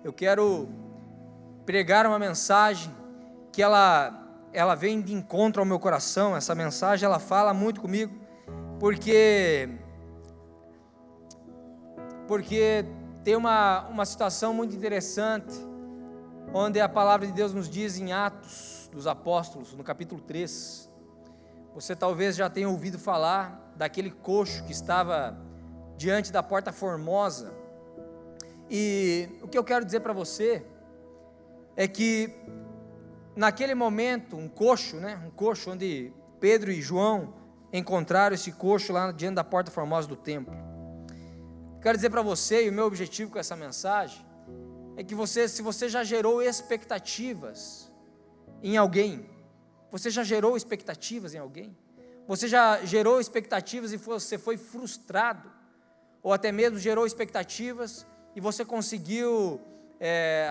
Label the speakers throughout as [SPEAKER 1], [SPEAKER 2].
[SPEAKER 1] eu quero pregar uma mensagem que ela vem de encontro ao meu coração. Essa mensagem, ela fala muito comigo, porque tem uma situação muito interessante, onde a palavra de Deus nos diz em Atos dos Apóstolos, no capítulo 3, você talvez já tenha ouvido falar daquele coxo que estava diante da porta formosa. E o que eu quero dizer para você é que naquele momento, um coxo onde Pedro e João encontraram esse coxo lá diante da porta formosa do templo. Quero dizer para você, e o meu objetivo com essa mensagem é que se você já gerou expectativas em alguém, você já gerou expectativas em alguém? Você já gerou expectativas e você foi frustrado? Ou até mesmo gerou expectativas e você conseguiu,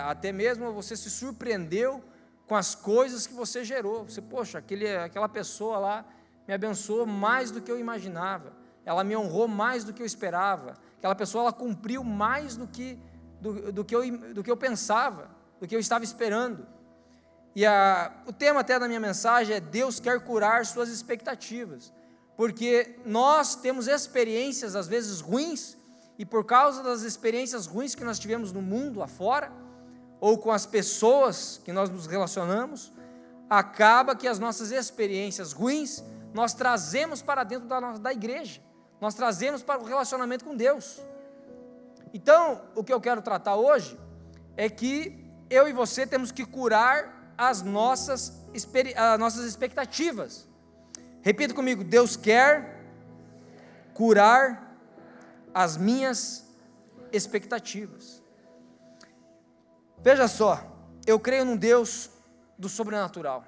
[SPEAKER 1] até mesmo você se surpreendeu com as coisas que você gerou? Você, poxa, aquela pessoa lá me abençoou mais do que eu imaginava, ela me honrou mais do que eu esperava, aquela pessoa ela cumpriu mais do que eu pensava, do que eu estava esperando. E o tema até da minha mensagem é: Deus quer curar suas expectativas, porque nós temos experiências às vezes ruins, e por causa das experiências ruins que nós tivemos no mundo lá fora, ou com as pessoas que nós nos relacionamos, acaba que as nossas experiências ruins, nós trazemos para dentro da igreja, nós trazemos para o relacionamento com Deus. Então, o que eu quero tratar hoje, é que eu e você temos que curar as nossas expectativas. Repita comigo: Deus quer curar as minhas expectativas. Veja só, eu creio num Deus do sobrenatural.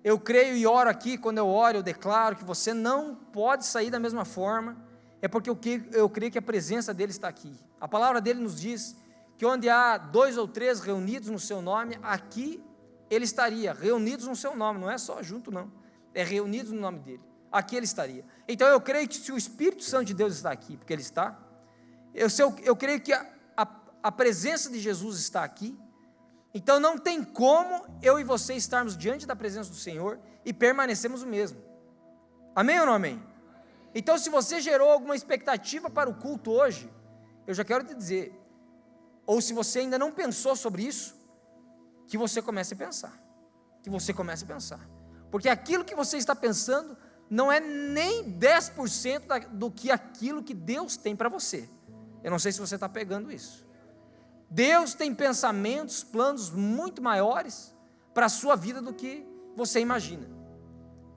[SPEAKER 1] Eu creio e oro aqui, quando eu oro, eu declaro que você não pode sair da mesma forma, é porque eu creio que a presença dele está aqui. A palavra dele nos diz que onde há 2 ou 3 reunidos no seu nome, aqui ele estaria, reunidos no seu nome, não é só junto não, é reunidos no nome dele, aqui ele estaria. Então eu creio que se o Espírito Santo de Deus está aqui, porque ele está, eu creio que a presença de Jesus está aqui, então não tem como eu e você estarmos diante da presença do Senhor e permanecemos o mesmo. Amém ou não amém? Então, se você gerou alguma expectativa para o culto hoje, eu já quero te dizer, ou se você ainda não pensou sobre isso, que você comece a pensar, porque aquilo que você está pensando não é nem 10% do que aquilo que Deus tem para você. Eu não sei se você está pegando isso. Deus tem pensamentos, planos muito maiores para a sua vida do que você imagina.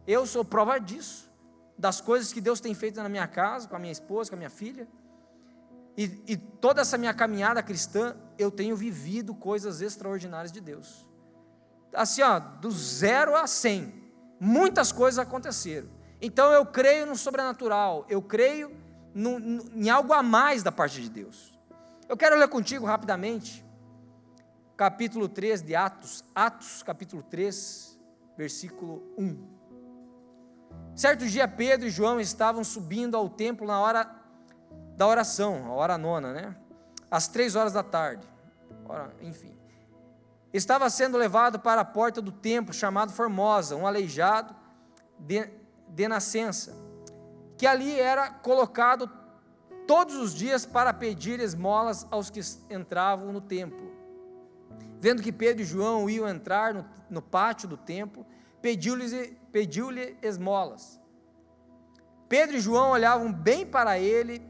[SPEAKER 1] Eu sou prova disso, das coisas que Deus tem feito na minha casa, com a minha esposa, com a minha filha, e toda essa minha caminhada cristã, eu tenho vivido coisas extraordinárias de Deus, assim do 0 a 100, muitas coisas aconteceram. Então eu creio no sobrenatural, eu creio em algo a mais da parte de Deus. Eu quero ler contigo rapidamente, capítulo 3 de Atos, capítulo 3, versículo 1. Certo dia, Pedro e João estavam subindo ao templo na hora da oração, a hora nona, às 3 horas da tarde, enfim. Estava sendo levado para a porta do templo, chamado Formosa, um aleijado de nascença, que ali era colocado todos os dias para pedir esmolas aos que entravam no templo. Vendo que Pedro e João iam entrar no pátio do templo, pediu-lhe esmolas. Pedro e João olhavam bem para ele.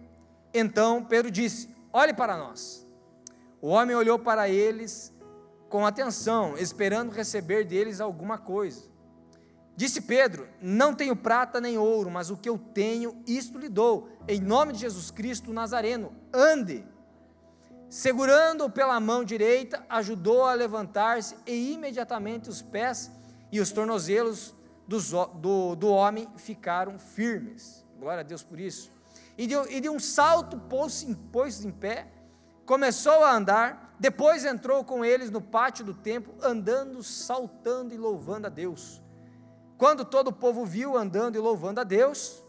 [SPEAKER 1] Então Pedro disse: olhe para nós. O homem olhou para eles com atenção, esperando receber deles alguma coisa. Disse Pedro: não tenho prata nem ouro, mas o que eu tenho, isto lhe dou. Em nome de Jesus Cristo Nazareno, ande. Segurando-o pela mão direita, ajudou-o a levantar-se, e imediatamente os pés e os tornozelos do homem ficaram firmes. Glória a Deus por isso. E de um salto pôs-se em pé, começou a andar, depois entrou com eles no pátio do templo, andando, saltando e louvando a Deus. Quando todo o povo viu andando e louvando a Deus,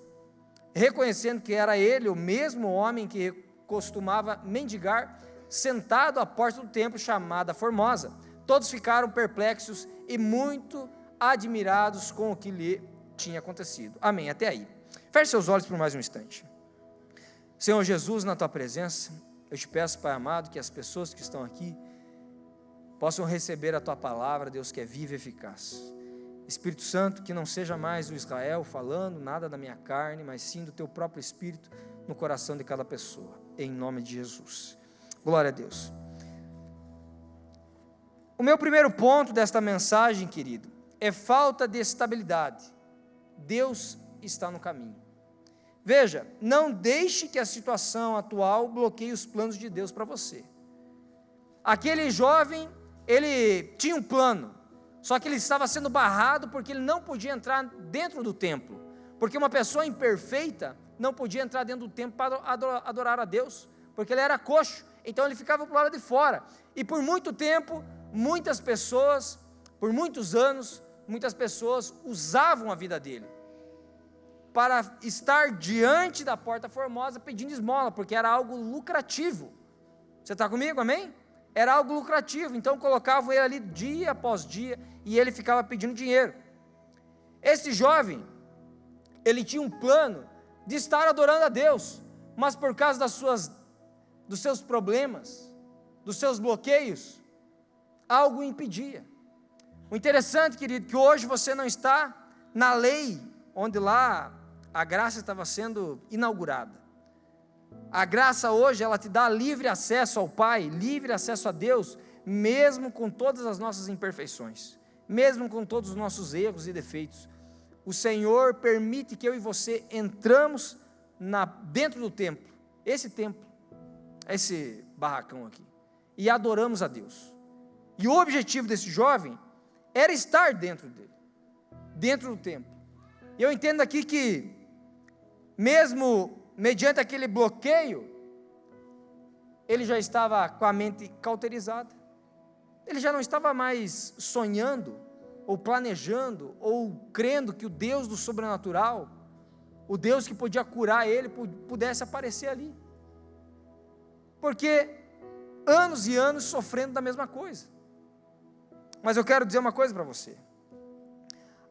[SPEAKER 1] reconhecendo que era ele o mesmo homem que costumava mendigar, sentado à porta do templo chamada Formosa. Todos ficaram perplexos e muito admirados com o que lhe tinha acontecido. Amém, até aí. Feche seus olhos por mais um instante. Senhor Jesus, na tua presença, eu te peço, Pai amado, que as pessoas que estão aqui possam receber a tua palavra, Deus, que é viva e eficaz. Espírito Santo, que não seja mais o Israel falando nada da minha carne, mas sim do teu próprio Espírito no coração de cada pessoa, em nome de Jesus. Glória a Deus. O meu primeiro ponto desta mensagem, querido, é falta de estabilidade. Deus está no caminho. Veja, não deixe que a situação atual bloqueie os planos de Deus para você. Aquele jovem, ele tinha um plano, só que ele estava sendo barrado porque ele não podia entrar dentro do templo, porque uma pessoa imperfeita não podia entrar dentro do templo para adorar a Deus, porque ele era coxo, então ele ficava para o lado de fora. E por muito tempo, muitas pessoas, por muitos anos, muitas pessoas usavam a vida dele para estar diante da porta formosa pedindo esmola, porque era algo lucrativo. Você está comigo, amém? Era algo lucrativo, então colocavam ele ali dia após dia, e ele ficava pedindo dinheiro. Esse jovem, ele tinha um plano de estar adorando a Deus, mas por causa dos seus problemas, dos seus bloqueios, algo o impedia. O interessante, querido, que hoje você não está na lei, onde lá a graça estava sendo inaugurada. A graça hoje, ela te dá livre acesso ao Pai, livre acesso a Deus, mesmo com todas as nossas imperfeições, mesmo com todos os nossos erros e defeitos. O Senhor permite que eu e você entramos dentro do templo, esse barracão aqui, e adoramos a Deus. E o objetivo desse jovem era estar dentro dele, dentro do templo. E eu entendo aqui que, mesmo mediante aquele bloqueio, ele já estava com a mente cauterizada, ele já não estava mais sonhando, ou planejando, ou crendo que o Deus do sobrenatural, o Deus que podia curar ele, pudesse aparecer ali, porque anos e anos sofrendo da mesma coisa. Mas eu quero dizer uma coisa para você,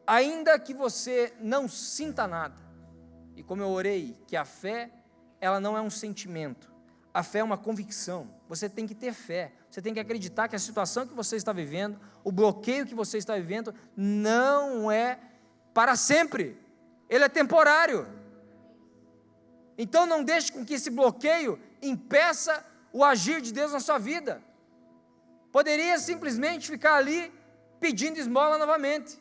[SPEAKER 1] ainda que você não sinta nada, e como eu orei, que a fé, ela não é um sentimento, a fé é uma convicção. Você tem que ter fé, você tem que acreditar que a situação que você está vivendo, o bloqueio que você está vivendo, não é para sempre, ele é temporário. Então não deixe com que esse bloqueio impeça o agir de Deus na sua vida. Poderia simplesmente ficar ali pedindo esmola novamente,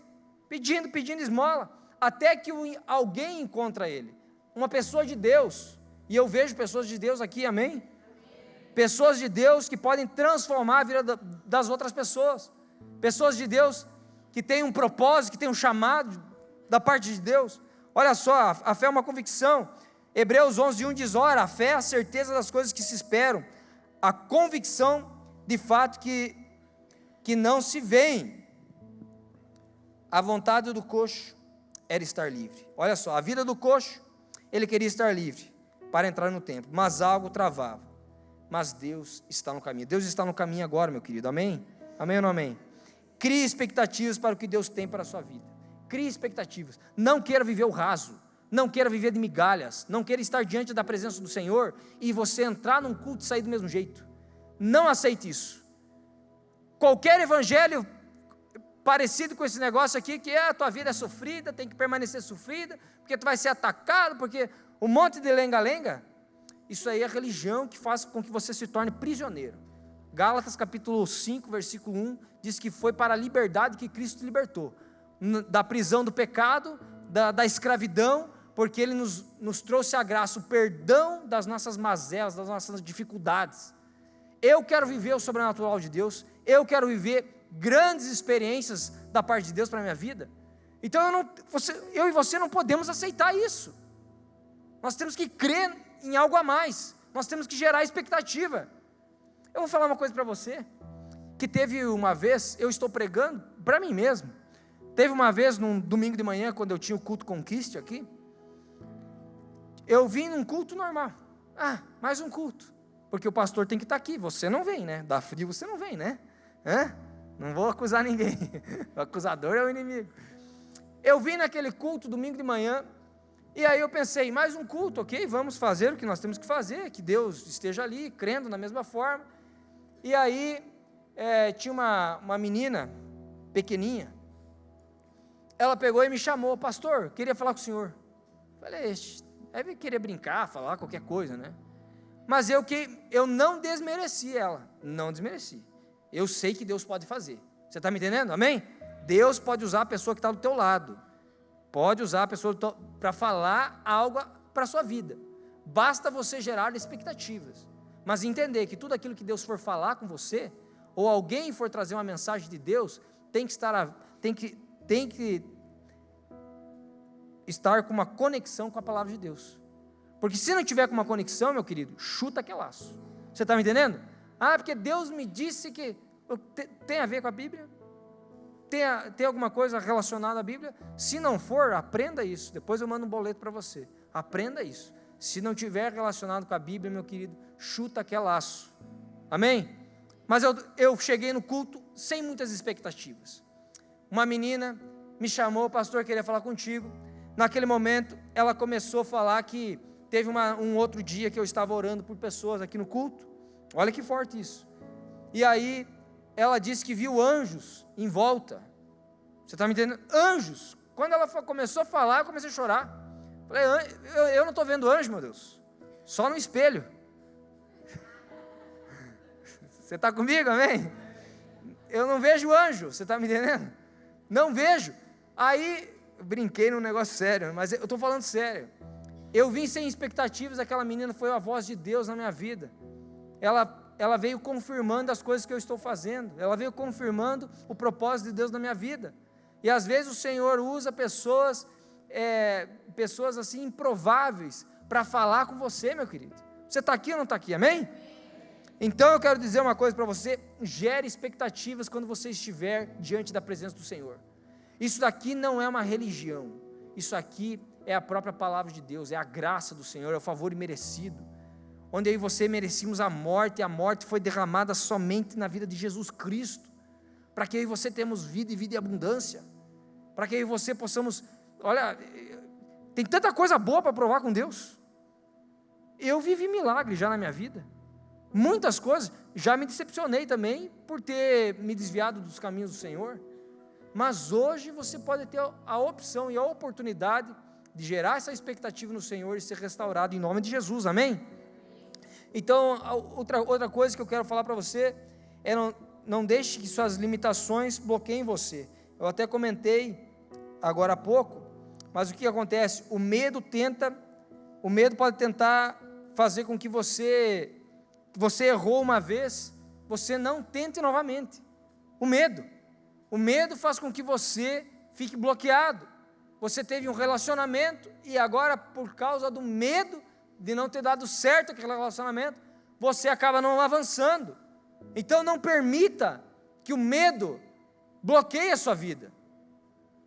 [SPEAKER 1] pedindo esmola, até que alguém encontra ele, uma pessoa de Deus. E eu vejo pessoas de Deus aqui, amém? Pessoas de Deus que podem transformar a vida das outras pessoas, pessoas de Deus que têm um propósito, que têm um chamado da parte de Deus. Olha só, a fé é uma convicção. Hebreus 11:1 diz: ora, a fé é a certeza das coisas que se esperam, a convicção de fato que não se veem. A vontade do coxo era estar livre. Olha só, a vida do coxo, ele queria estar livre para entrar no templo, mas algo travava. Mas Deus está no caminho. Deus está no caminho agora, meu querido, amém? Amém ou não amém? Crie expectativas para o que Deus tem para a sua vida. Crie expectativas. Não queira viver o raso, não queira viver de migalhas, não queira estar diante da presença do Senhor e você entrar num culto e sair do mesmo jeito. Não aceite isso. Qualquer evangelho parecido com esse negócio aqui, que a tua vida é sofrida, tem que permanecer sofrida, porque tu vai ser atacado, porque um monte de lenga-lenga, isso aí é a religião que faz com que você se torne prisioneiro. Gálatas capítulo 5, versículo 1, diz que foi para a liberdade que Cristo te libertou, da prisão do pecado, da escravidão, porque Ele nos trouxe a graça, o perdão das nossas mazelas, das nossas dificuldades. Eu quero viver o sobrenatural de Deus, eu quero viver grandes experiências da parte de Deus para a minha vida. Então eu e você não podemos aceitar isso. Nós temos que crer em algo a mais, nós temos que gerar expectativa. Eu vou falar uma coisa para você, que teve uma vez, eu estou pregando para mim mesmo, teve uma vez num domingo de manhã, quando eu tinha o culto Conquiste aqui, eu vim num culto normal, mais um culto, porque o pastor tem que estar aqui, você não vem, né? Dá frio, você não vem, né? Não vou acusar ninguém, o acusador é o inimigo. Eu vim naquele culto domingo de manhã, e aí eu pensei, mais um culto, ok, vamos fazer o que nós temos que fazer, que Deus esteja ali, crendo da mesma forma. E aí, tinha uma menina, pequeninha, ela pegou e me chamou, pastor, queria falar com o senhor. Falei, deve querer brincar, falar qualquer coisa, né? Mas eu não desmereci ela, não desmereci. Eu sei que Deus pode fazer. Você está me entendendo? Amém? Deus pode usar a pessoa que está do teu lado. Pode usar a pessoa para falar algo para a sua vida. Basta você gerar expectativas. Mas entender que tudo aquilo que Deus for falar com você, ou alguém for trazer uma mensagem de Deus, tem que estar com uma conexão com a palavra de Deus. Porque se não tiver com uma conexão, meu querido, chuta aquele laço. Você está me entendendo? Porque Deus me disse que tem a ver com a Bíblia? Tem alguma coisa relacionada à Bíblia? Se não for, aprenda isso. Depois eu mando um boleto para você. Aprenda isso. Se não tiver relacionado com a Bíblia, meu querido, chuta aquele laço. Amém? Mas eu cheguei no culto sem muitas expectativas. Uma menina me chamou, pastor, queria falar contigo. Naquele momento, ela começou a falar que teve um outro dia que eu estava orando por pessoas aqui no culto. Olha que forte isso. E aí, ela disse que viu anjos em volta. Você está me entendendo? Anjos. Quando ela começou a falar, eu comecei a chorar. Falei, eu não estou vendo anjo, meu Deus. Só no espelho. Você está comigo, amém? Eu não vejo anjo, você está me entendendo? Não vejo. Aí, eu brinquei num negócio sério, mas eu estou falando sério. Eu vim sem expectativas, aquela menina foi a voz de Deus na minha vida. Ela veio confirmando as coisas que eu estou fazendo. Ela veio confirmando o propósito de Deus na minha vida. E às vezes o Senhor usa pessoas assim improváveis para falar com você, meu querido. Você está aqui ou não está aqui, amém? Então eu quero dizer uma coisa para você: gere expectativas quando você estiver diante da presença do Senhor. Isso daqui não é uma religião, isso aqui é a própria palavra de Deus, é a graça do Senhor, é o favor imerecido, onde eu e você merecíamos a morte, e a morte foi derramada somente na vida de Jesus Cristo, para que eu e você temos vida e vida em abundância, para que eu e você possamos, olha, tem tanta coisa boa para provar com Deus. Eu vivi milagre já na minha vida, muitas coisas, já me decepcionei também, por ter me desviado dos caminhos do Senhor, mas hoje você pode ter a opção e a oportunidade de gerar essa expectativa no Senhor e ser restaurado em nome de Jesus, amém? Então, outra coisa que eu quero falar para você é não deixe que suas limitações bloqueiem você. Eu até comentei agora há pouco, mas o que acontece? O medo pode tentar fazer com que você errou uma vez, você não tente novamente. O medo faz com que você fique bloqueado. Você teve um relacionamento e agora, por causa do medo de não ter dado certo aquele relacionamento, você acaba não avançando. Então não permita que o medo bloqueie a sua vida.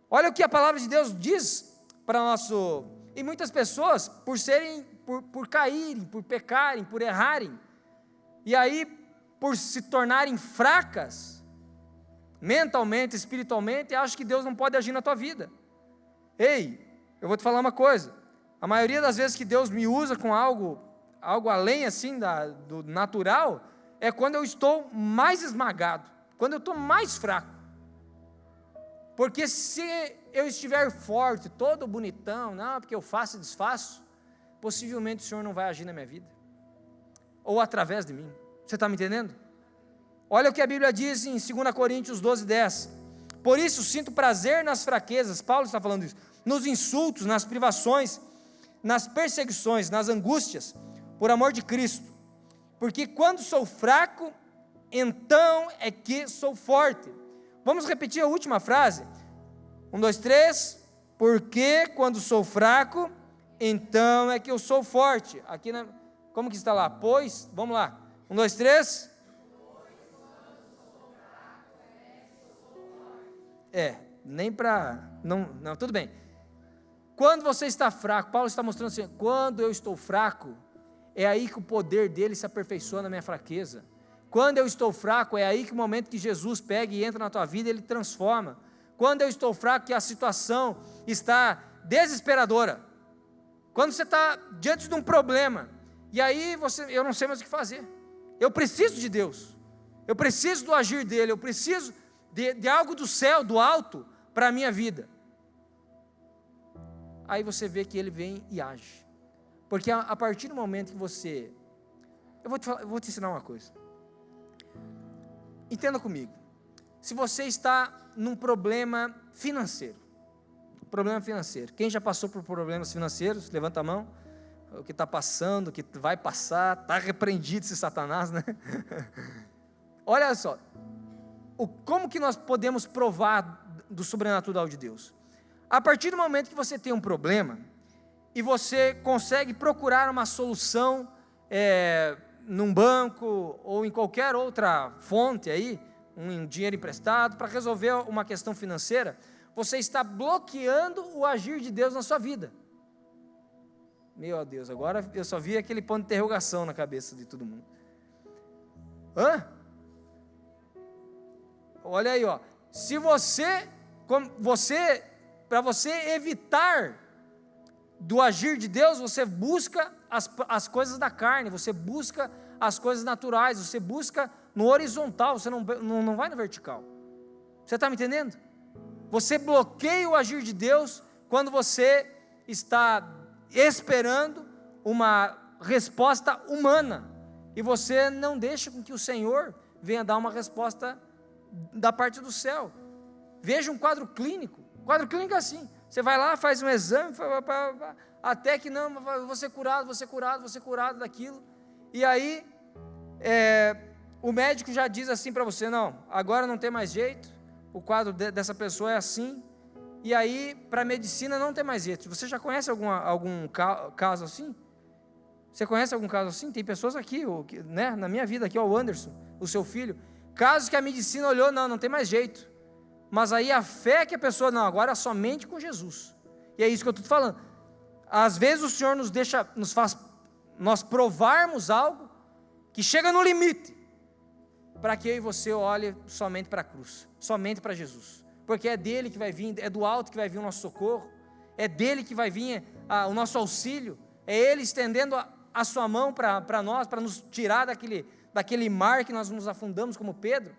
[SPEAKER 1] Olha o que a palavra de Deus diz para nosso... E muitas pessoas, por caírem, por pecarem, por errarem, e aí por se tornarem fracas, mentalmente, espiritualmente, acham que Deus não pode agir na tua vida. Ei, eu vou te falar uma coisa, a maioria das vezes que Deus me usa com algo além assim do natural, é quando eu estou mais esmagado, quando eu estou mais fraco, porque se eu estiver forte, todo bonitão, não, porque eu faço e desfaço, possivelmente o Senhor não vai agir na minha vida, ou através de mim. Você está me entendendo? Olha o que a Bíblia diz em 2 Coríntios 12:10, por isso sinto prazer nas fraquezas, Paulo está falando isso, nos insultos, nas privações, nas perseguições, nas angústias, por amor de Cristo, porque quando sou fraco, então é que sou forte. Vamos repetir a última frase, 1, 2, 3, porque quando sou fraco, então é que eu sou forte. Aqui como que está lá? Pois, vamos lá, 1, 2, 3, nem para, não, tudo bem. Quando você está fraco, Paulo está mostrando assim, quando eu estou fraco, é aí que o poder dele se aperfeiçoa na minha fraqueza. Quando eu estou fraco, é aí que o momento que Jesus pega e entra na tua vida, ele transforma. Quando eu estou fraco, que a situação está desesperadora. Quando você está diante de um problema, e aí eu não sei mais o que fazer. Eu preciso de Deus. Eu preciso do agir dele. Eu preciso de algo do céu, do alto, para a minha vida. Aí você vê que ele vem e age. Porque a partir do momento que você... Eu vou te ensinar uma coisa. Entenda comigo. Se você está num problema financeiro, quem já passou por problemas financeiros? Levanta a mão. O que está passando, o que vai passar, está repreendido esse Satanás, né? Olha só, como que nós podemos provar do sobrenatural de Deus? A partir do momento que você tem um problema, e você consegue procurar uma solução, num banco, ou em qualquer outra fonte aí, um dinheiro emprestado, para resolver uma questão financeira, você está bloqueando o agir de Deus na sua vida. Meu Deus, agora eu só vi aquele ponto de interrogação na cabeça de todo mundo. Olha aí, ó. Se para você evitar do agir de Deus, você busca as coisas da carne, você busca as coisas naturais, você busca no horizontal, você não vai no vertical. Você está me entendendo? Você bloqueia o agir de Deus quando você está esperando uma resposta humana, e você não deixa com que o Senhor venha dar uma resposta da parte do céu. Veja um quadro clínico. Quadro clínico é assim: você vai lá, faz um exame, até que não, vou ser curado daquilo, e aí o médico já diz assim para você: não, agora não tem mais jeito, o quadro dessa pessoa é assim. E aí, para a medicina não tem mais jeito. Você já conhece algum caso assim? Você conhece algum caso assim? Tem pessoas aqui, né, na minha vida aqui, o Anderson, o seu filho, casos que a medicina olhou, não tem mais jeito. Mas aí a fé que a pessoa, não, agora é somente com Jesus. E é isso que eu estou te falando. Às vezes o Senhor nos faz nós provarmos algo que chega no limite, para que eu e você olhe somente para a cruz, somente para Jesus. Porque é dele que vai vir, é do alto que vai vir o nosso socorro, é dele que vai vir o nosso auxílio, é ele estendendo a sua mão para nós, para nos tirar daquele mar que nós nos afundamos como Pedro.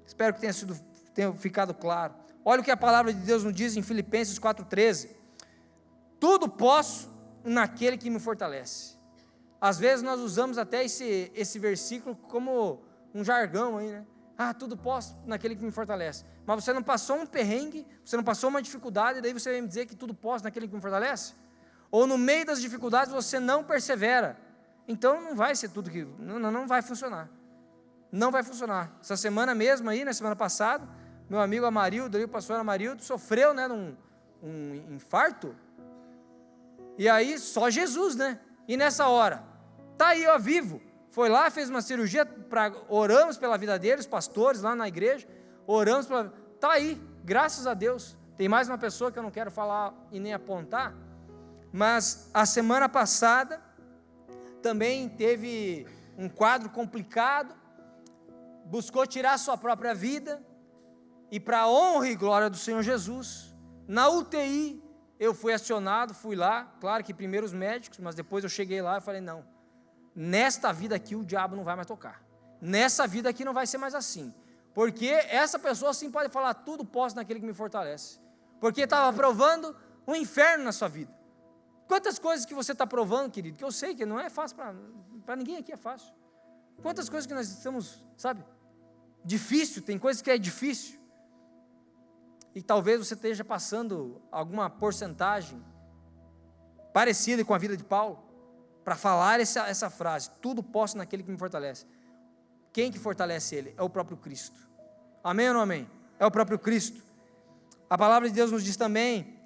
[SPEAKER 1] Espero que tenha ficado claro. Olha o que a palavra de Deus nos diz em Filipenses 4,13: tudo posso naquele que me fortalece. Às vezes nós usamos até esse versículo como um jargão aí, né? Tudo posso naquele que me fortalece. Mas você não passou um perrengue, você não passou uma dificuldade, e daí você vem me dizer que tudo posso naquele que me fortalece? Ou no meio das dificuldades você não persevera, então não vai ser tudo que... Não vai funcionar. Não vai funcionar. Essa semana mesmo aí, na semana passada, meu amigo Amarildo, o pastor Amarildo, sofreu, né, um infarto, e aí só Jesus, né? E nessa hora, está aí, ó, vivo. Foi lá, fez uma cirurgia, oramos pela vida dele, os pastores lá na igreja, oramos pela... Está aí, graças a Deus. Tem mais uma pessoa que eu não quero falar e nem apontar, mas a semana passada também teve um quadro complicado, buscou tirar sua própria vida, e para a honra e glória do Senhor Jesus, na UTI, eu fui acionado, fui lá, claro que primeiro os médicos, mas depois eu cheguei lá e falei: não, nesta vida aqui o diabo não vai mais tocar, nessa vida aqui não vai ser mais assim, porque essa pessoa sim pode falar: tudo posso naquele que me fortalece, porque estava provando um inferno na sua vida. Quantas coisas que você está provando, querido, que eu sei que não é fácil, para ninguém aqui é fácil. Quantas coisas que nós estamos, sabe, difícil, tem coisas que é difícil, e talvez você esteja passando alguma porcentagem parecida com a vida de Paulo, para falar essa frase: tudo posso naquele que me fortalece. Quem que fortalece ele? É o próprio Cristo. Amém ou não amém? É o próprio Cristo. A palavra de Deus nos diz também,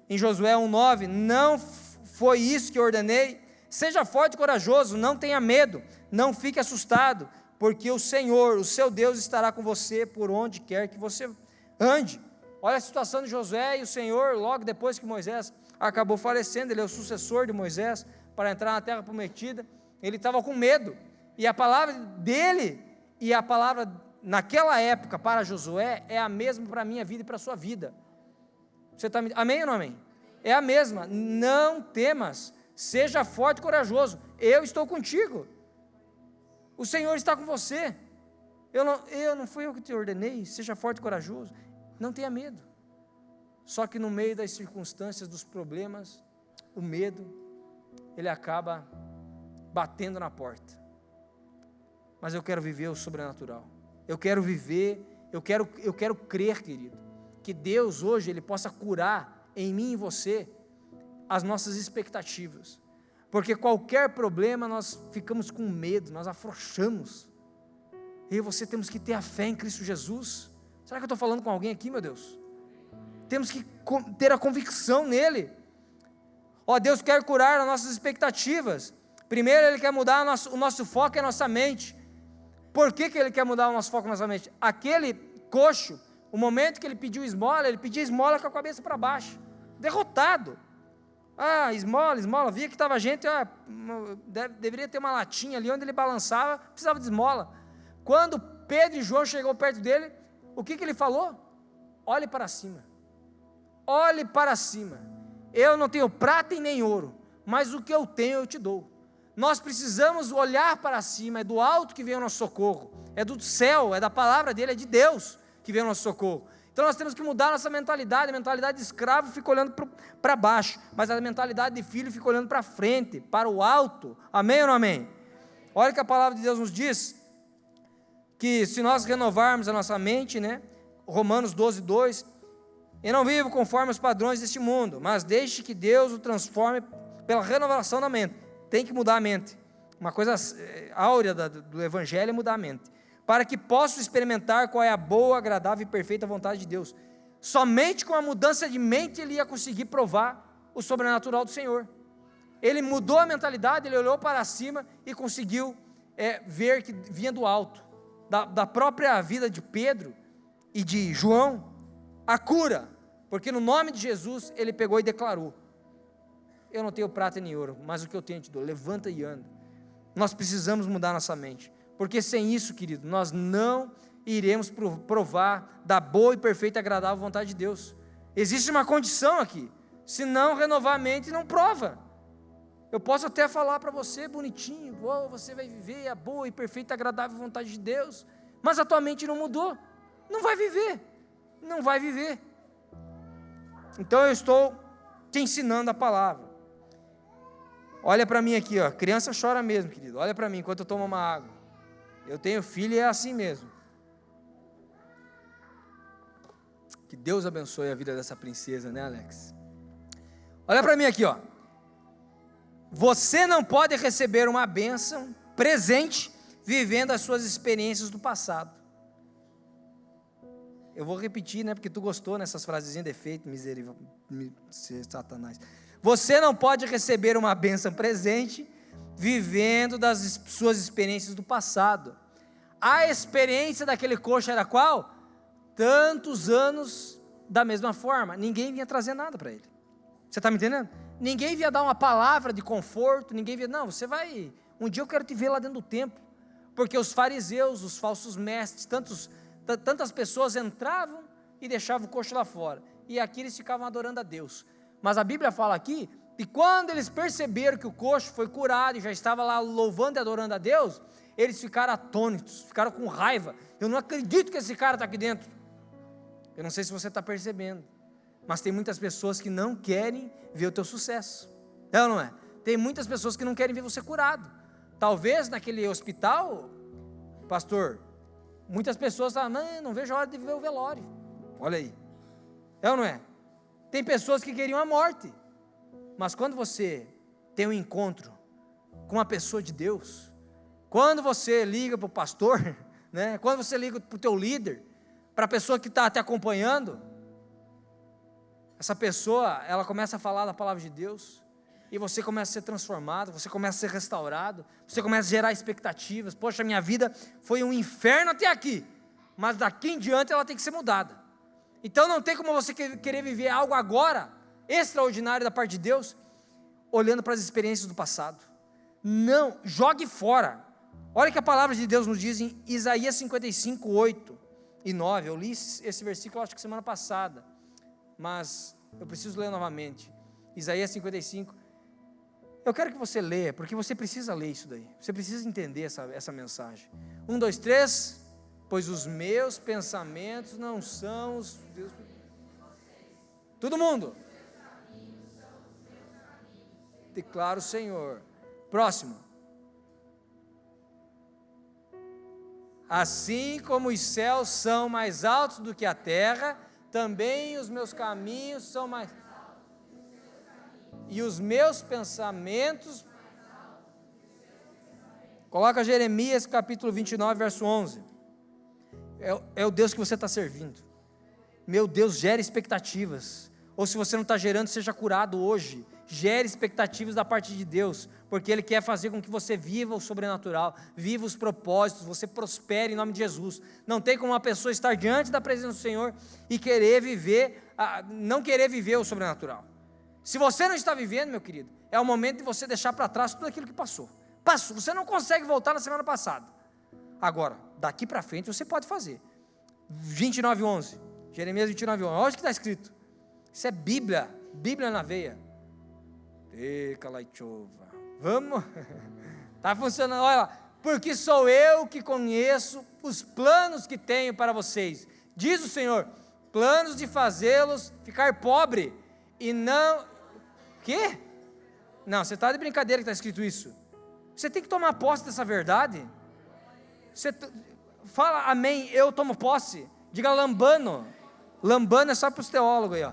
[SPEAKER 1] em Josué 1,9: não foi isso que eu ordenei? Seja forte e corajoso, não tenha medo, não fique assustado, porque o Senhor, o seu Deus, estará com você por onde quer que você ande. Olha a situação de Josué, e o Senhor, logo depois que Moisés acabou falecendo, ele é o sucessor de Moisés, para entrar na terra prometida, ele estava com medo, e a palavra dele, e a palavra naquela época para Josué, é a mesma para a minha vida e para a sua vida. Você está me... Amém ou não amém? É a mesma, não temas, seja forte e corajoso, eu estou contigo, o Senhor está com você, não fui eu que te ordenei, seja forte e corajoso, não tenha medo. Só que no meio das circunstâncias, dos problemas, o medo, ele acaba batendo na porta. Mas eu quero viver o sobrenatural, eu quero viver, eu quero crer, querido, que Deus hoje, Ele possa curar em mim e você as nossas expectativas, porque qualquer problema nós ficamos com medo, nós afrouxamos, eu e você temos que ter a fé em Cristo Jesus. Será que eu estou falando com alguém aqui, meu Deus? Temos que ter a convicção nele. Deus quer curar as nossas expectativas. Primeiro Ele quer mudar o nosso foco e a nossa mente. Por que Ele quer mudar o nosso foco e a nossa mente? Aquele coxo, o momento que ele pediu esmola, ele pedia esmola com a cabeça para baixo, derrotado. Esmola, via que estava gente, deveria ter uma latinha ali onde ele balançava, precisava de esmola. Quando Pedro e João chegou perto dele, o que ele falou? Olhe para cima, olhe para cima, eu não tenho prata e nem ouro, mas o que eu tenho eu te dou. Nós precisamos olhar para cima, é do alto que vem o nosso socorro, é do céu, é da palavra dele, é de Deus que vem o nosso socorro. Então nós temos que mudar nossa mentalidade. A mentalidade de escravo fica olhando para baixo, mas a mentalidade de filho fica olhando para frente, para o alto. Amém ou não amém? Olha que a palavra de Deus nos diz, que se nós renovarmos a nossa mente, Romanos 12:2, e não vivo conforme os padrões deste mundo, mas deixe que Deus o transforme pela renovação da mente. Tem que mudar a mente. Uma coisa áurea do evangelho é mudar a mente, para que possa experimentar qual é a boa, agradável e perfeita vontade de Deus. Somente com a mudança de mente ele ia conseguir provar o sobrenatural do Senhor. Ele mudou a mentalidade, ele olhou para cima e conseguiu ver que vinha do alto, da própria vida de Pedro e de João, a cura, porque no nome de Jesus ele pegou e declarou: eu não tenho prata nem ouro, mas o que eu tenho te dou, levanta e anda. Nós precisamos mudar nossa mente, porque sem isso, querido, nós não iremos provar da boa e perfeita e agradável vontade de Deus. Existe uma condição aqui, se não renovar a mente, não prova. Eu posso até falar para você bonitinho, você vai viver a boa e perfeita e agradável vontade de Deus, mas a tua mente não mudou, não vai viver, não vai viver. Então eu estou te ensinando a palavra. Olha para mim aqui, criança chora mesmo, querido, olha para mim enquanto eu tomo uma água. Eu tenho filho e é assim mesmo. Que Deus abençoe a vida dessa princesa, Alex? Olha para mim aqui, Você não pode receber uma bênção presente vivendo as suas experiências do passado. Eu vou repetir, porque tu gostou nessas frasezinhas de efeito, misericórdia, Satanás. Você não pode receber uma bênção presente vivendo das suas experiências do passado. A experiência daquele coxo era qual? Tantos anos da mesma forma, ninguém vinha trazer nada para ele. Você está me entendendo? Ninguém vinha dar uma palavra de conforto, ninguém vinha, não, você vai, um dia eu quero te ver lá dentro do templo, porque os fariseus, os falsos mestres, tantas pessoas entravam e deixavam o coxo lá fora, e aqui eles ficavam adorando a Deus. Mas a Bíblia fala aqui, que quando eles perceberam que o coxo foi curado e já estava lá louvando e adorando a Deus, eles ficaram atônitos, ficaram com raiva. Eu não acredito que esse cara está aqui dentro. Eu não sei se você está percebendo, mas tem muitas pessoas que não querem ver o teu sucesso. É ou não é? Tem muitas pessoas que não querem ver você curado. Talvez naquele hospital, pastor, muitas pessoas falam, não vejo a hora de ver o velório. Olha aí. É ou não é? Tem pessoas que queriam a morte. Mas quando você tem um encontro com uma pessoa de Deus, quando você liga para o pastor, quando você liga para o teu líder, para a pessoa que está te acompanhando, essa pessoa, ela começa a falar da palavra de Deus, e você começa a ser transformado, você começa a ser restaurado, você começa a gerar expectativas. Poxa, minha vida foi um inferno até aqui, mas daqui em diante ela tem que ser mudada. Então não tem como você querer viver algo agora, extraordinário da parte de Deus. olhando para as experiências do passado. Não, jogue fora. Olha que a palavra de Deus nos diz em Isaías 55, 8 e 9. Eu li esse versículo acho que semana passada, mas eu preciso ler novamente. Isaías 55. Eu quero que você leia, porque você precisa ler isso daí. Você precisa entender essa mensagem. 1, 2, 3. Pois os meus pensamentos não são os Deus. Todo mundo. Declara o Senhor. Próximo. Assim como os céus são mais altos do que a terra, também os meus caminhos são mais altos. E os meus pensamentos. Coloca Jeremias capítulo 29, verso 11. É o Deus que você está servindo. Meu Deus, gere expectativas. Ou se você não está gerando, seja curado hoje. Gere expectativas da parte de Deus, porque Ele quer fazer com que você viva o sobrenatural, viva os propósitos, você prospere em nome de Jesus. Não tem como uma pessoa estar diante da presença do Senhor e querer viver, não querer viver o sobrenatural. Se você não está vivendo, meu querido, é o momento de você deixar para trás tudo aquilo que passou. Você não consegue voltar na semana passada. Agora, daqui para frente você pode fazer. 29:11, Jeremias 29:11, olha o que está escrito. Isso é Bíblia, Bíblia na veia. Vamos, está funcionando, olha lá. Porque sou eu que conheço os planos que tenho para vocês, diz o Senhor, planos de fazê-los ficar pobre, e não, quê? Não, você está de brincadeira que está escrito isso. Você tem que tomar posse dessa verdade. Fala amém, eu tomo posse. Diga lambano. Lambano é só para os teólogos aí, ó.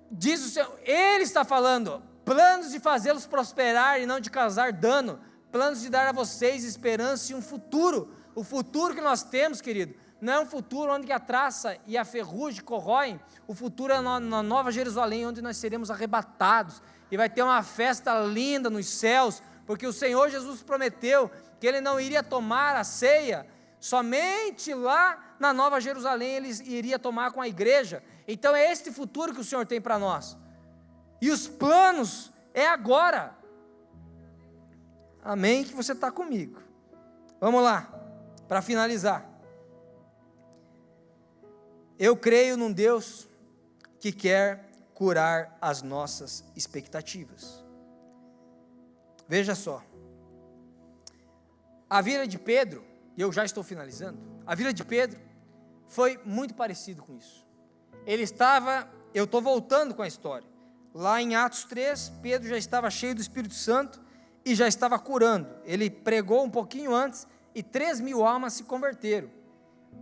[SPEAKER 1] Diz o Senhor, Ele está falando, planos de fazê-los prosperar e não de causar dano, planos de dar a vocês esperança e um futuro. O futuro que nós temos, querido, não é um futuro onde a traça e a ferrugem corroem. O futuro é na Nova Jerusalém, onde nós seremos arrebatados, e vai ter uma festa linda nos céus, porque o Senhor Jesus prometeu que Ele não iria tomar a ceia somente lá na Nova Jerusalém, Ele iria tomar com a igreja. Então é este futuro que o Senhor tem para nós, e os planos é agora. Amém, que você está comigo. Vamos lá, para finalizar. Eu creio num Deus que quer curar as nossas expectativas. Veja só, a vida de Pedro, e eu já estou finalizando, a vida de Pedro foi muito parecido com isso. Ele estava, eu estou voltando com a história, lá em Atos 3, Pedro já estava cheio do Espírito Santo e já estava curando. Ele pregou um pouquinho antes e 3.000 almas se converteram.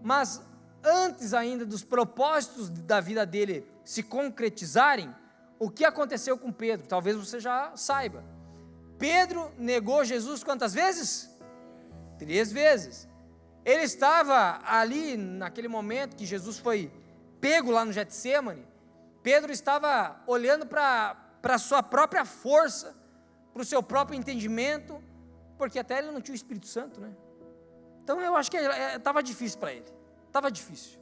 [SPEAKER 1] Mas antes ainda dos propósitos da vida dele se concretizarem, o que aconteceu com Pedro? Talvez você já saiba. Pedro negou Jesus quantas vezes? 3 vezes. Ele estava ali naquele momento que Jesus foi pego lá no Getsêmani. Pedro estava olhando para a sua própria força, para o seu próprio entendimento, porque até ele não tinha o Espírito Santo, né? Então eu acho que estava difícil para ele, estava difícil.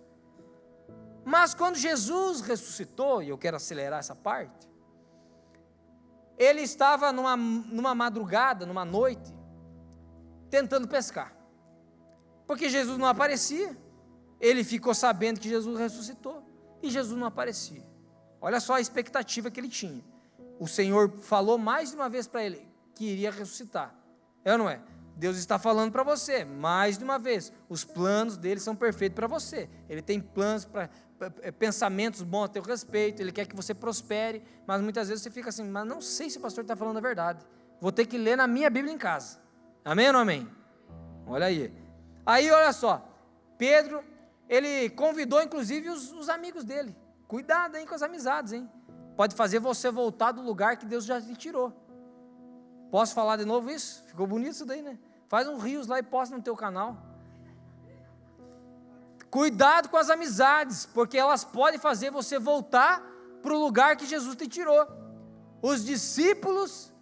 [SPEAKER 1] Mas quando Jesus ressuscitou, e eu quero acelerar essa parte, ele estava numa madrugada, numa noite, tentando pescar, porque Jesus não aparecia. Ele ficou sabendo que Jesus ressuscitou, e Jesus não aparecia. Olha só a expectativa que ele tinha. O Senhor falou mais de uma vez para ele que iria ressuscitar, é ou não é? Deus está falando para você, mais de uma vez, os planos dele são perfeitos para você. Ele tem planos, pensamentos bons a teu respeito, Ele quer que você prospere, mas muitas vezes você fica assim, mas não sei se o pastor está falando a verdade, vou ter que ler na minha Bíblia em casa. Amém ou não amém? Olha aí. Aí olha só, Pedro, ele convidou inclusive os amigos dele. Cuidado aí com as amizades, hein? Pode fazer você voltar do lugar que Deus já te tirou. Posso falar de novo isso? Ficou bonito isso daí, né? Faz um rios lá e posta no teu canal. Cuidado com as amizades, porque elas podem fazer você voltar para o lugar que Jesus te tirou. Os discípulos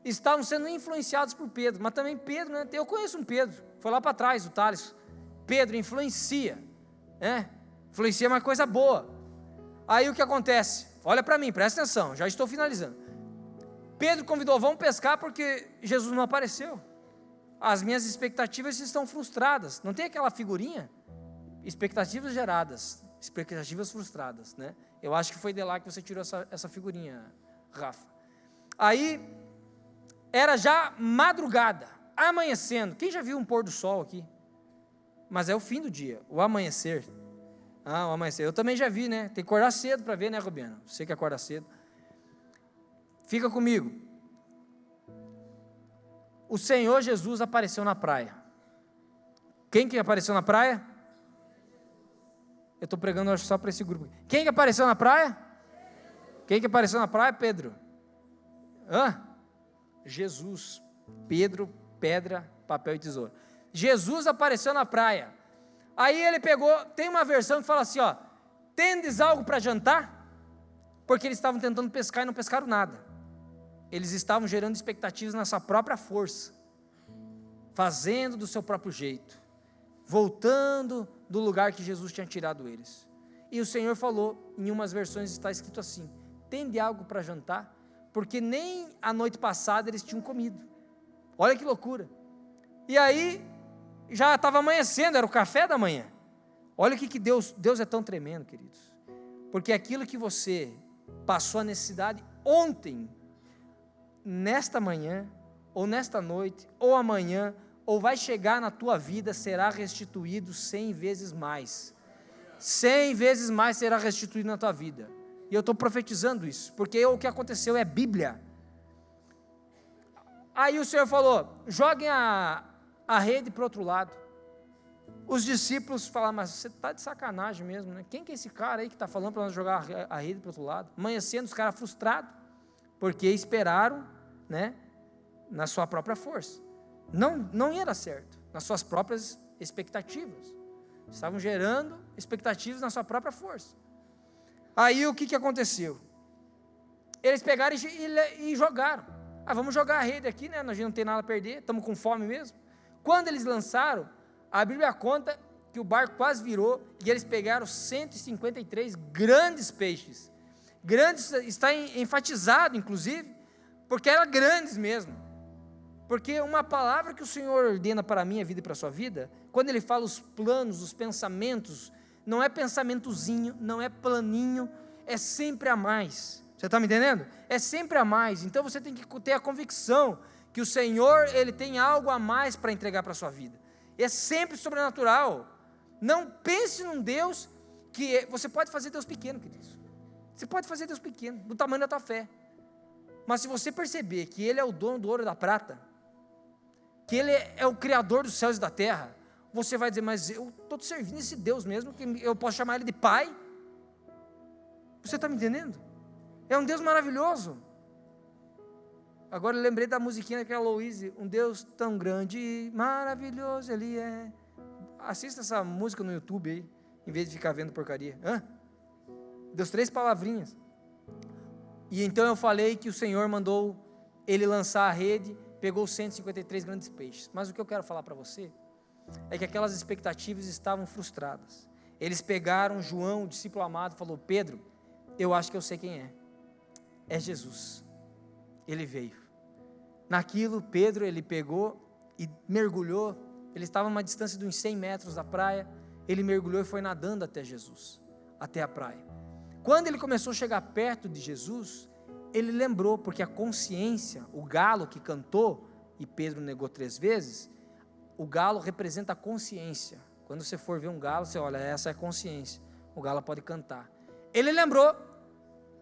[SPEAKER 1] estavam sendo influenciados por Pedro, mas também Pedro, né? Eu conheço um Pedro, foi lá para trás, o Thales. Pedro influencia, né? Influencia uma coisa boa. Aí o que acontece? olha para mim, presta atenção, já estou finalizando. Pedro convidou, vamos pescar porque Jesus não apareceu. As minhas expectativas estão frustradas. Não tem aquela figurinha? Expectativas geradas, expectativas frustradas, né? Eu acho que foi de lá que você tirou essa figurinha, Rafa. Aí, era já madrugada, amanhecendo. Quem já viu um pôr do sol aqui? Mas é o fim do dia, o amanhecer. O amanhecer. Eu também já vi, né? Tem que acordar cedo para ver, né, Rubiano? Você que acorda cedo. Fica comigo. O Senhor Jesus apareceu na praia. Quem que apareceu na praia? Eu estou pregando acho, só para esse grupo. Quem que apareceu na praia? Quem que apareceu na praia? Pedro. Jesus. Pedro, pedra, papel e tesoura. Jesus apareceu na praia. Aí ele pegou, tem uma versão que fala assim, ó, tendes algo para jantar? Porque eles estavam tentando pescar e não pescaram nada. Eles estavam gerando expectativas na sua própria força, fazendo do seu próprio jeito, voltando do lugar que Jesus tinha tirado eles. E o Senhor falou, em umas versões está escrito assim, tende algo para jantar? Porque nem a noite passada eles tinham comido. Olha que loucura. E aí, já estava amanhecendo, era o café da manhã. Olha o que Deus é tão tremendo, queridos. Porque aquilo que você passou a necessidade ontem, nesta manhã, ou nesta noite, ou amanhã, ou vai chegar na tua vida, será restituído 100 vezes mais. 100 vezes mais será restituído na tua vida. E eu estou profetizando isso, porque o que aconteceu é Bíblia. Aí o Senhor falou, joguem a rede para o outro lado. Os discípulos falaram, mas você está de sacanagem mesmo, né? Quem que é esse cara aí que está falando para nós jogar a rede para o outro lado? Amanhecendo, os caras frustrados, porque esperaram, né, na sua própria força. Não ia dar certo, nas suas próprias expectativas. Estavam gerando expectativas na sua própria força. Aí o que aconteceu? Eles pegaram e jogaram. Vamos jogar a rede aqui, né? Nós não tem nada a perder, estamos com fome mesmo. Quando eles lançaram, a Bíblia conta que o barco quase virou e eles pegaram 153 grandes peixes. Grandes, está enfatizado, inclusive, porque eram grandes mesmo. Porque uma palavra que o Senhor ordena para a minha vida e para a sua vida, quando Ele fala os planos, os pensamentos, não é pensamentozinho, não é planinho, é sempre a mais. Você está me entendendo? É sempre a mais. Então você tem que ter a convicção que o Senhor, Ele tem algo a mais para entregar para a sua vida. É sempre sobrenatural. Não pense num Deus que você pode fazer Deus pequeno, queridos. Você pode fazer Deus pequeno, do tamanho da tua fé. Mas se você perceber que Ele é o dono do ouro e da prata, que Ele é o Criador dos céus e da terra, você vai dizer, mas eu estou servindo esse Deus mesmo, que eu posso chamar Ele de Pai? Você está me entendendo? É um Deus maravilhoso. Agora eu lembrei da musiquinha daquela Louise, um Deus tão grande e maravilhoso Ele é. Assista essa música no YouTube aí, em vez de ficar vendo porcaria. Deu 3 palavrinhas. E então eu falei que o Senhor mandou ele lançar a rede, pegou 153 grandes peixes. Mas o que eu quero falar para você é que aquelas expectativas estavam frustradas. Eles pegaram João, o discípulo amado, falou, Pedro, eu acho que eu sei quem é. É Jesus. Ele veio. Naquilo, Pedro, ele pegou e mergulhou. Ele estava a uma distância de uns 100 metros da praia. Ele mergulhou e foi nadando até Jesus, até a praia. Quando ele começou a chegar perto de Jesus, ele lembrou, porque a consciência, o galo que cantou, e Pedro negou 3 vezes, o galo representa a consciência. Quando você for ver um galo, você olha, essa é a consciência. O galo pode cantar. Ele lembrou,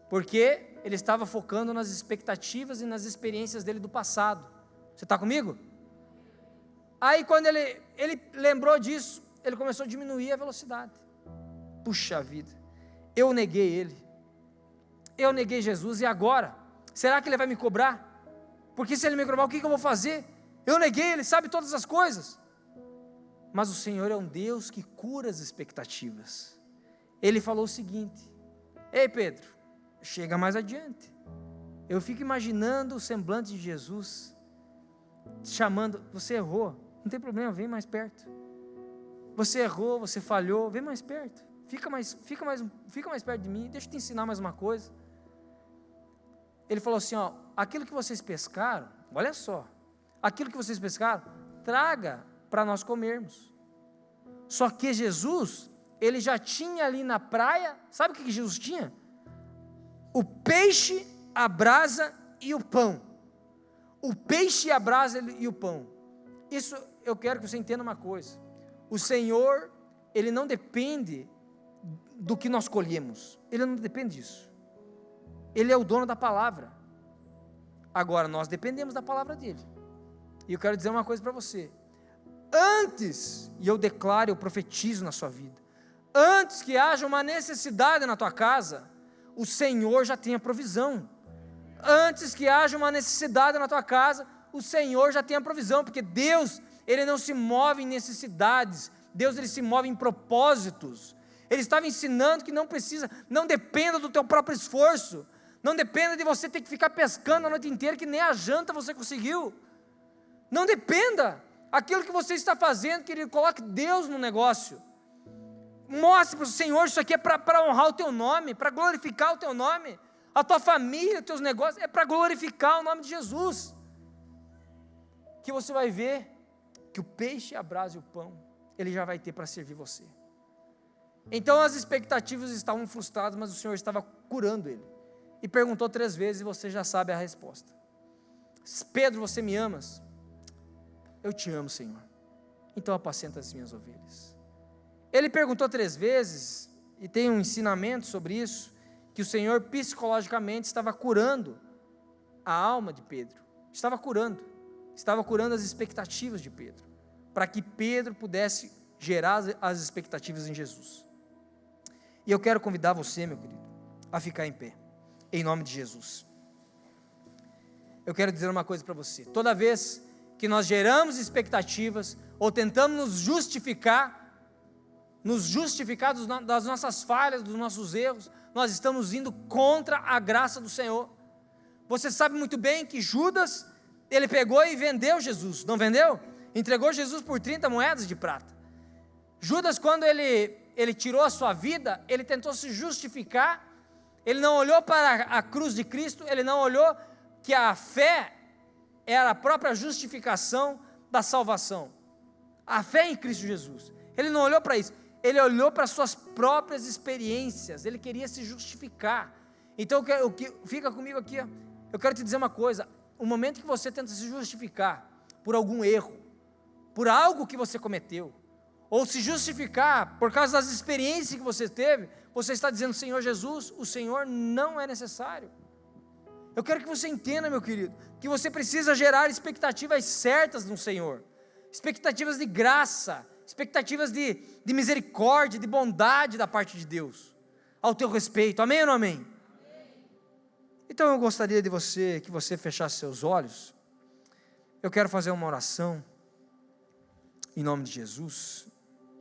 [SPEAKER 1] porque ele estava focando nas expectativas e nas experiências dele do passado. Você está comigo? Aí quando ele lembrou disso, ele começou a diminuir a velocidade. Puxa vida, eu neguei Ele, eu neguei Jesus, e agora? Será que Ele vai me cobrar? Porque se Ele me cobrar, o que eu vou fazer? Eu neguei, Ele sabe todas as coisas. Mas o Senhor é um Deus que cura as expectativas. Ele falou o seguinte, ei Pedro, chega mais adiante. Eu fico imaginando o semblante de Jesus, chamando, você errou, não tem problema, vem mais perto. Você errou, você falhou, vem mais perto. Fica mais perto de mim, deixa eu te ensinar mais uma coisa. Ele falou assim, ó, aquilo que vocês pescaram, olha só, aquilo que vocês pescaram, traga para nós comermos. Só que Jesus, ele já tinha ali na praia, sabe o que Jesus tinha? O peixe, a brasa e o pão. O peixe, a brasa e o pão. Isso eu quero que você entenda uma coisa. O Senhor, ele não depende do que nós colhemos. Ele não depende disso. Ele é o dono da palavra. Agora, nós dependemos da palavra dele. E eu quero dizer uma coisa para você. Antes, e eu declaro, eu profetizo na sua vida, antes que haja uma necessidade na tua casa, o Senhor já tem a provisão. Antes que haja uma necessidade na tua casa, o Senhor já tem a provisão, porque Deus, ele não se move em necessidades, Deus, ele se move em propósitos. Ele estava ensinando que não precisa, não dependa do teu próprio esforço, não dependa de você ter que ficar pescando a noite inteira, que nem a janta você conseguiu. Não dependa. Aquilo que você está fazendo, querido, coloque Deus no negócio. Mostre para o Senhor, isso aqui é para honrar o teu nome, para glorificar o teu nome. A tua família, os teus negócios, é para glorificar o nome de Jesus. Que você vai ver que o peixe, a brasa e o pão, ele já vai ter para servir você. Então as expectativas estavam frustradas, mas o Senhor estava curando ele. E perguntou 3 vezes e você já sabe a resposta. Pedro, você me amas? Eu te amo, Senhor. Então apacenta as minhas ovelhas. Ele perguntou 3 vezes, e tem um ensinamento sobre isso, que o Senhor psicologicamente estava curando a alma de Pedro. Estava curando as expectativas de Pedro, para que Pedro pudesse gerar as expectativas em Jesus. E eu quero convidar você, meu querido, a ficar em pé, em nome de Jesus. Eu quero dizer uma coisa para você: toda vez que nós geramos expectativas, ou tentamos nos justificar das nossas falhas, dos nossos erros, nós estamos indo contra a graça do Senhor. Você sabe muito bem que Judas, ele pegou e vendeu Jesus, não vendeu? Entregou Jesus por 30 moedas de prata. Judas, quando ele tirou a sua vida, ele tentou se justificar, ele não olhou para a cruz de Cristo, ele não olhou que a fé era a própria justificação da salvação, a fé em Cristo Jesus. Ele não olhou para isso, ele olhou para as suas próprias experiências, ele queria se justificar. Então, fica comigo aqui, ó. Eu quero te dizer uma coisa: o momento que você tenta se justificar por algum erro, por algo que você cometeu, ou se justificar por causa das experiências que você teve, você está dizendo: Senhor Jesus, o Senhor não é necessário. Eu quero que você entenda, meu querido, que você precisa gerar expectativas certas no Senhor, expectativas de graça, expectativas de misericórdia, de bondade da parte de Deus, ao teu respeito. Amém ou não amém? Então eu gostaria que você fechasse seus olhos. Eu quero fazer uma oração, em nome de Jesus.